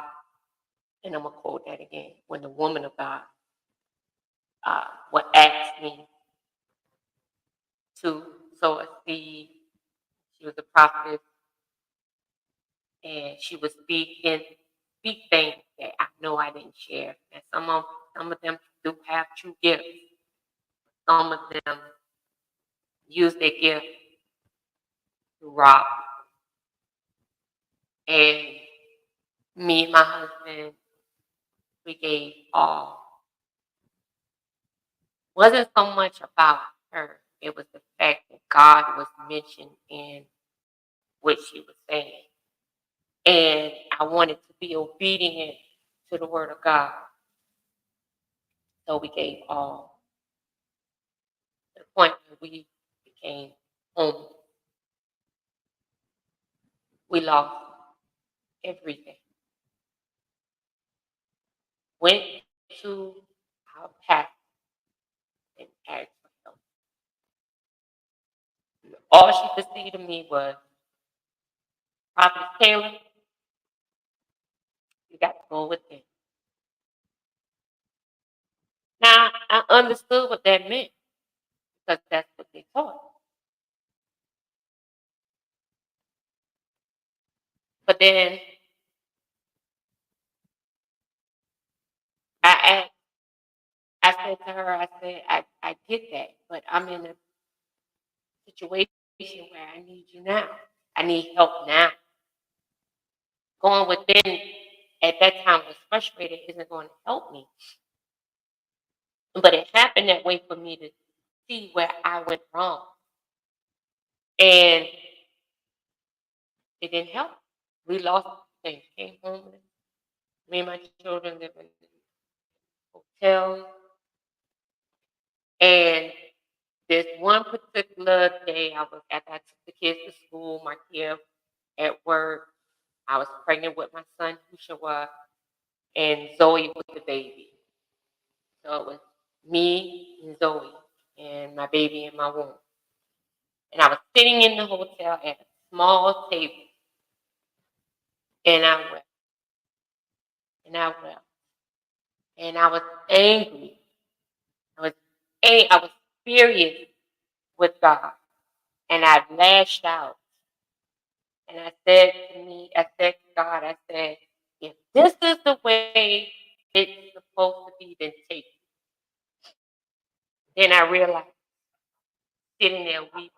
and I'm going to quote that again, when the woman of God would ask me to sow a seed, she was a prophet, and she would speak things that I know I didn't share. And some of them do have true gifts. Some of them use their gift to rob. And me and my husband, we gave all. Wasn't so much about her. It was the fact that God was mentioned in what she was saying. And I wanted to be obedient to the word of God. So we gave all. To the point where we became homeless. We lost everything. Went to our pastor and asked for help. All she could see to me was, Prophet Taylor, you got to go within. Now, I understood what that meant because that's what they taught. But then I said to her, I get that, but I'm in a situation where I need you now. I need help now. Going within at that time was frustrated isn't going to help me. But it happened that way for me to see where I went wrong. And it didn't help. We lost things, came homeless. Me and my children live in hotels. And this one particular day, I took the kids to school, my kid at work. I was pregnant with my son, Hushawa, and Zoe was the baby. So it was me and Zoe and my baby in my womb. And I was sitting in the hotel at a small table. And I wept. And I wept. And I was angry. I was furious with God. And I lashed out. And I said to God, I said, if this is the way it's supposed to be, then take it. Then I realized, sitting there weeping,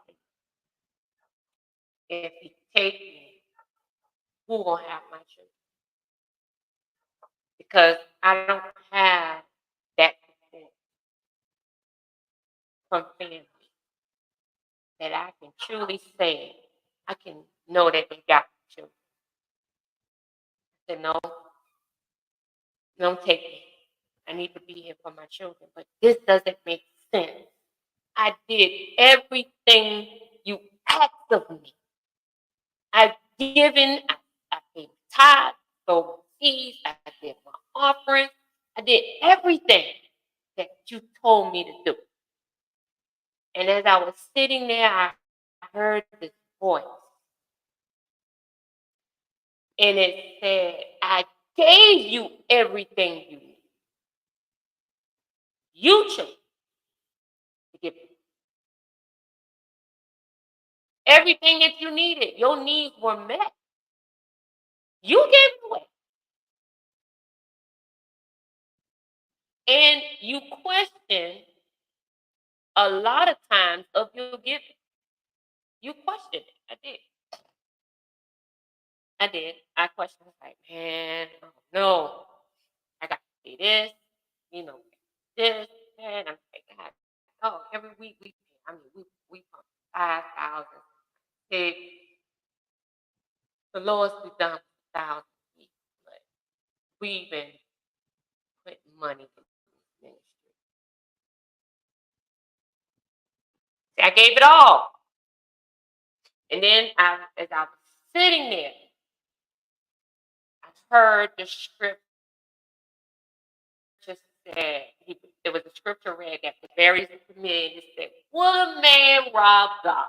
if he take me, who gonna have my children? Because I don't have that support from family that I can truly say, I can know that they got children. I said, no, don't take me. I need to be here for my children. But this doesn't make sense. I did everything you asked of me. I've given, I paid tithe, sold seeds, I did my offerings, I did everything that you told me to do. And as I was sitting there, I heard this voice. And it said, I gave you everything you need. You chose to give it. Everything that you needed, your needs were met. You gave it away. And you question a lot of times of your giving. You question it. I did. I questioned, like, man, I don't know. I got to pay this, this, and I'm like, God, oh, every week we pay. I mean, we pump 5,000, 6. The lowest we've done was 1,000 each, but we've been putting money in this ministry. See, I gave it all. And then as I was sitting there, I heard the scripture said, there was a scripture read at the very beginning. It said, would a man rob God?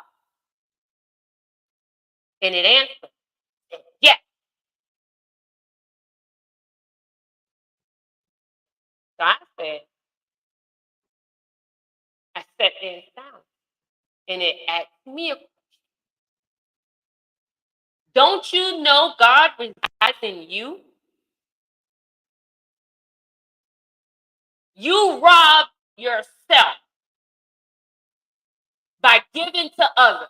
And it answered, yes. So I sat there in silence. And it asked me a question. Don't you know God resides in you? You rob yourself by giving to others.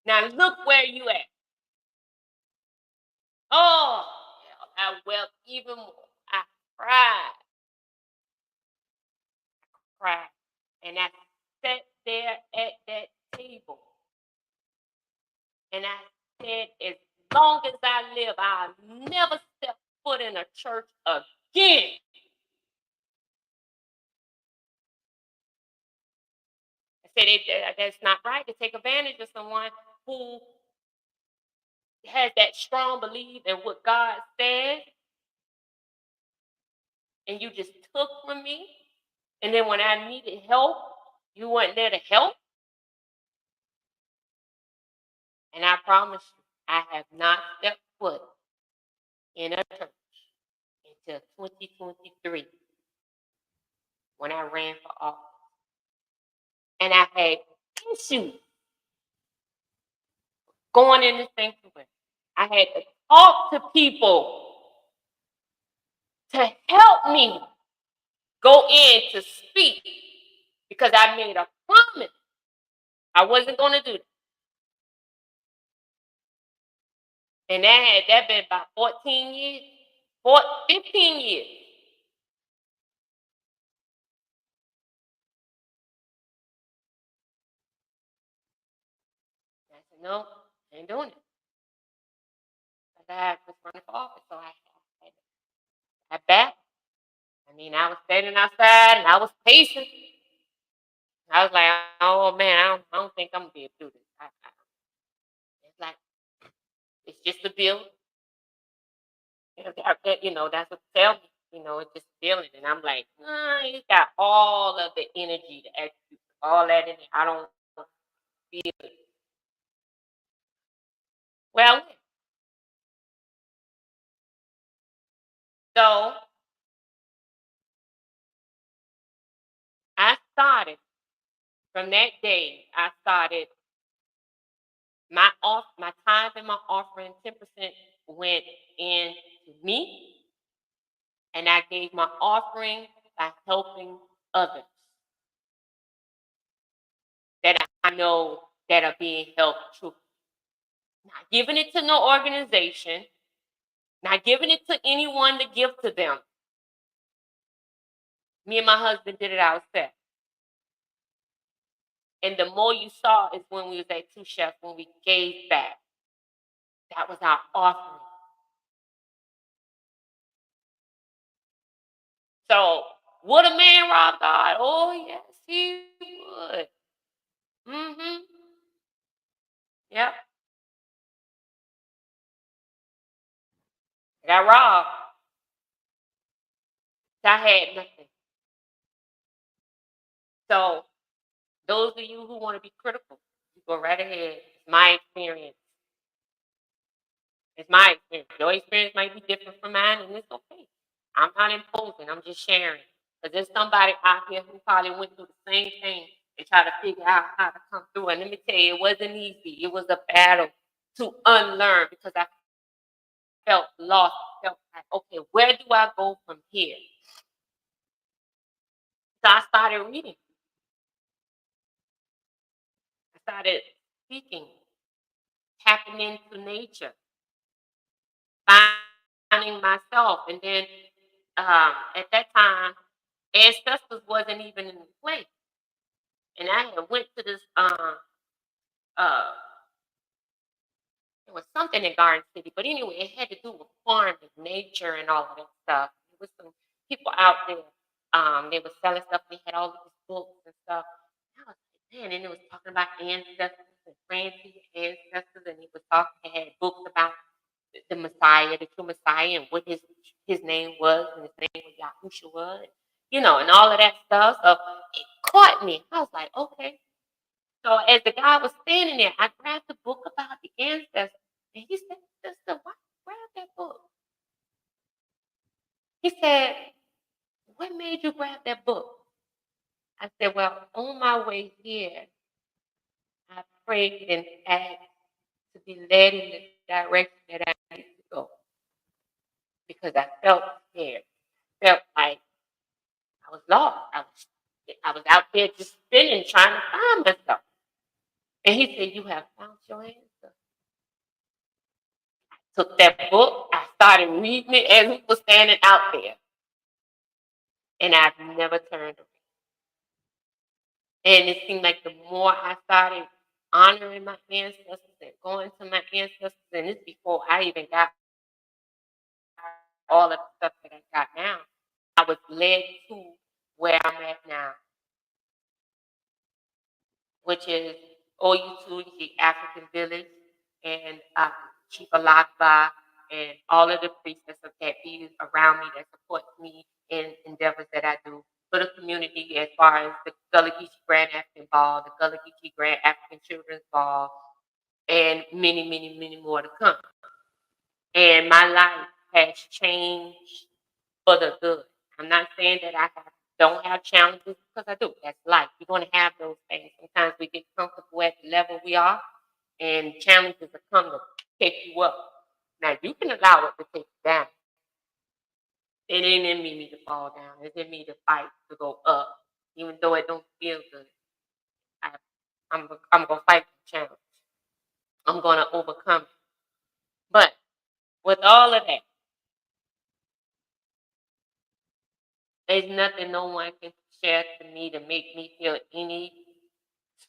Now look where you at. Oh, I wept even more. I cried. And I sat there at that table. And I said, as long as I live, I'll never step foot in a church again. I said, that's not right to take advantage of someone who has that strong belief in what God said, and you just took from me. And then when I needed help, you weren't there to help. And I promise you, I have not stepped foot in a church until 2023 when I ran for office. And I had issues going in the sanctuary. I had to talk to people to help me go in to speak because I made a promise I wasn't going to do that. And that been about 14 years, 15 years. I said, no, I ain't doing it. I was running for office, so I backed. I mean, I was standing outside and I was pacing. I was like, oh man, I don't think I'm gonna be able to do this. feel. That's what they tell me. It's just feeling, and I'm like, you got all of the energy to execute all that in it. I don't feel it. Well, so I started from that day. I started my tithe and my offering. 10% went into me, and I gave my offering by helping others that I know that are being helped through. Not giving it to no organization, not giving it to anyone to give to them. Me and my husband did it ourselves. And the more you saw is when we was at Two Chefs, when we gave back. That was our offering. So would a man rob God? Oh yes, he would. Mm-hmm. Yep. I got robbed. I had nothing. So those of you who want to be critical, you go right ahead. It's my experience. It's my experience. Your experience might be different from mine, and it's okay. I'm not imposing. I'm just sharing. Because there's somebody out here who probably went through the same thing and try to figure out how to come through. And let me tell you, it wasn't easy. It was a battle to unlearn because I felt lost. I felt like, okay, where do I go from here? So I started reading. I started speaking, tapping into nature, finding myself. And then at that time, ancestors wasn't even in play. And I had went to this uh it was something in Garden City, but anyway, it had to do with farming, nature, and all of that stuff. There was some people out there. They were selling stuff. They had all of these books and stuff. And I was like, man, and it was talking about ancestors and praying to your ancestors, and they had books about the Messiah, the true Messiah, and what his name was, and his name was Yahusha was, and all of that stuff. So it caught me. I was like, okay. So as the guy was standing there, I grabbed the book about the ancestors, and he said, "Sister, why grab that book?" He said, "What made you grab that book?" I said, "Well, on my way here, I prayed and asked to be led in the direction that I need to go because I felt scared. Felt like I was lost. I was out there just spinning, trying to find myself." And he said, "You have found your answer." Took that book, I started reading it as it was standing out there, and I've never turned away. And it seemed like the more I started honoring my ancestors and going to my ancestors, and this before I even got all of the stuff that I got now, I was led to where I'm at now, which is OU2, the African village, and Chief Alakba, and all of the priests that be around me that support me in endeavors that I do for the community, as far as the Gullah Geechee Grand African Ball, the Gullah Geechee Grand African Children's Ball, and many, many, many more to come. And my life has changed for the good. I'm not saying that don't have challenges, because I do. That's life. You're going to have those things. Sometimes we get comfortable at the level we are, and challenges will come to take you up. Now, you can allow it to take you down. It ain't in me to fall down. It's in me to fight to go up, even though it don't feel good. I'm going to fight the challenge. I'm going to overcome it. But with all of that, there's nothing no one can share to me to make me feel any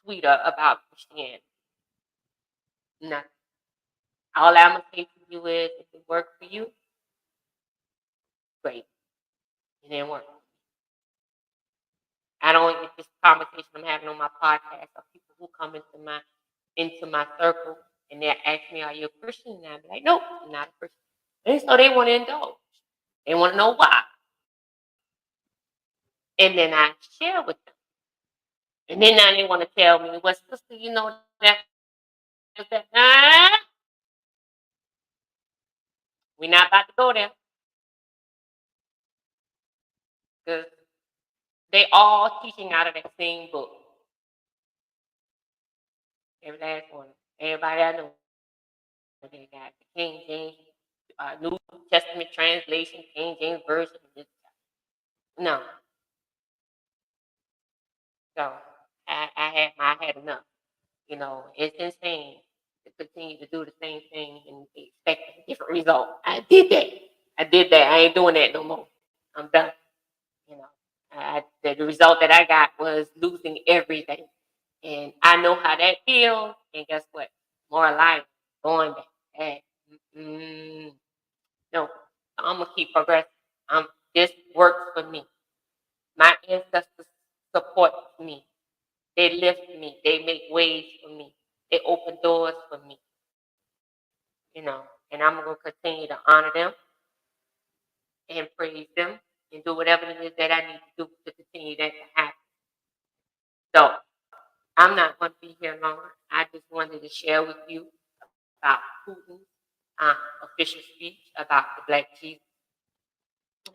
sweeter about Christianity. Nothing. All I'm going to say to you is, if it worked for you, great. It didn't work. I don't get this conversation I'm having on my podcast of people who come into my circle And they ask me, "Are you a Christian?" And I'm like, "Nope, I'm not a Christian." And so they want to indulge. They want to know why. And then I share with them. And then now they want to tell me, "Well, sister, you know that was that." We're not about to go there. Because they all teaching out of that same book. Every last one. Everybody I know. They got the King James, New Testament translation, King James version. No. So I had enough. You know, it's insane to continue to do the same thing and expect a different result. I did that. I ain't doing that no more. I'm done. You know, the result that I got was losing everything. And I know how that feels. And guess what? More life going back. Hey, no, I'm gonna keep progressing. This works for me. My ancestors support me. They lift me. They make ways for me. They open doors for me. You know, and I'm gonna continue to honor them and praise them and do whatever it is that I need to do to continue that to happen. So I'm not going to be here long. I just wanted to share with you about Putin's official speech about the Black Jesus.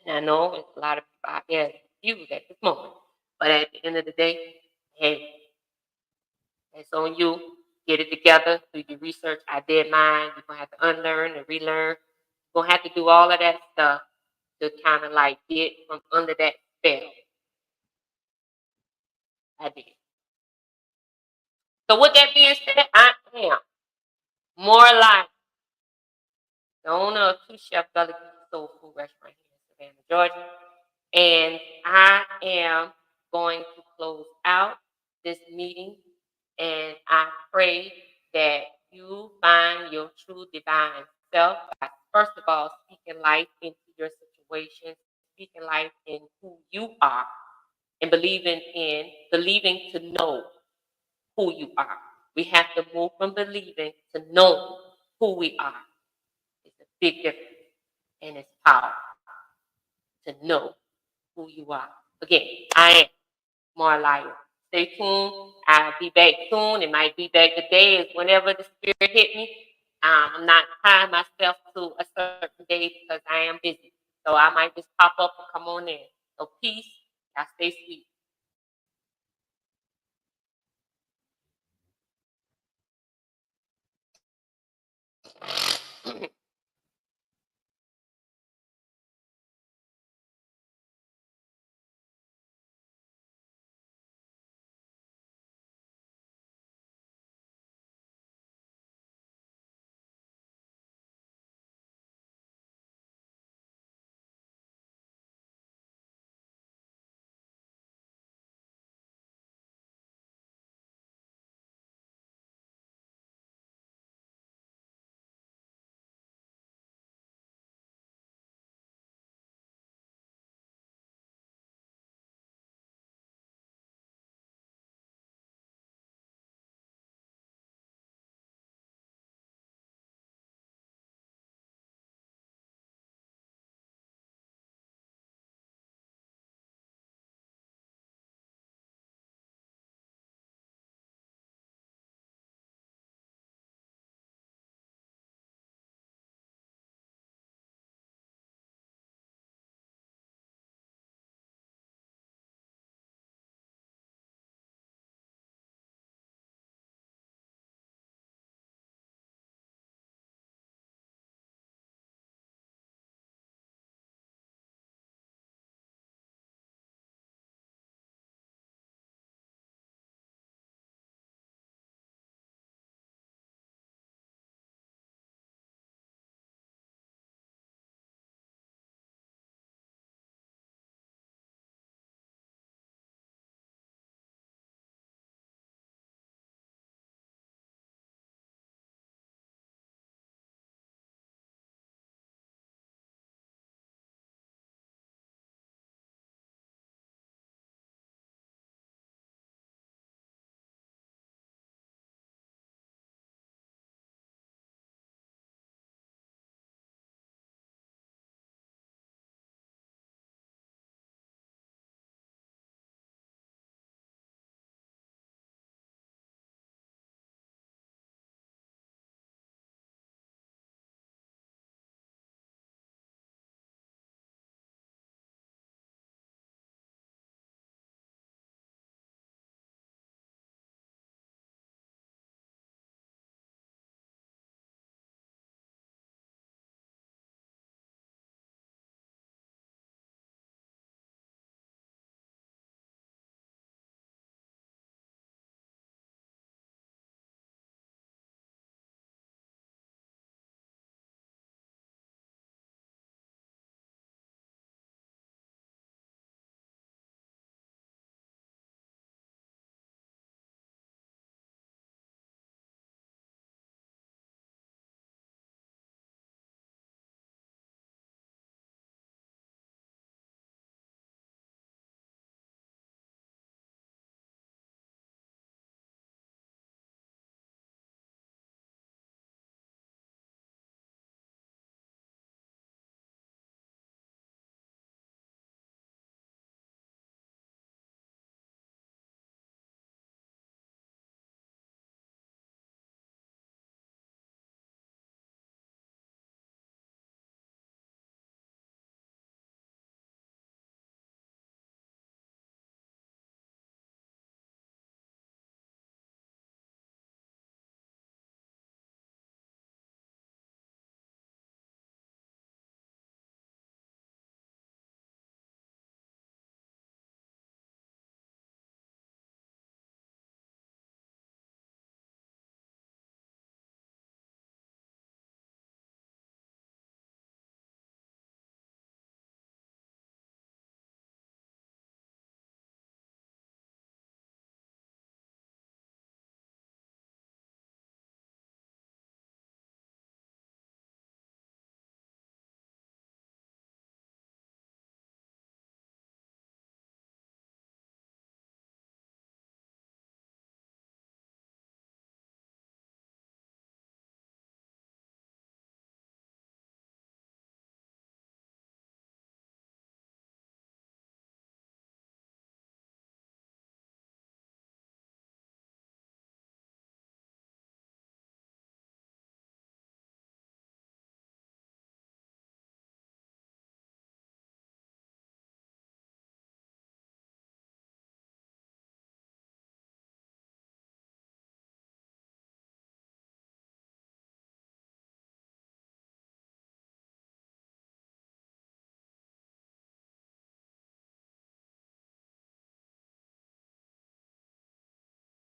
And I know it's a lot of people out there confused at this moment, but at the end of the day, hey, it's on you. Get it together, do your research. I did mine. You're gonna have to unlearn and relearn. You're gonna have to do all of that stuff to kind of like get from under that spell. I did. So with that being said, I am more alive. The owner of Two Chef Gully Soul Food Restaurant here in Savannah, Georgia. And I am going to close out this meeting. And I pray that you find your true divine self by, first of all, speaking life into your situation, speaking life in who you are, and believing to know who you are. We have to move from believing to knowing who we are. It's a big difference, and it's powerful to know who you are. Again, I am more liar. Stay tuned. I'll be back soon. It might be back today. It's whenever the spirit hit me. I'm not tying myself to a certain day because I am busy. So I might just pop up and come on in. So peace. Y'all stay sweet.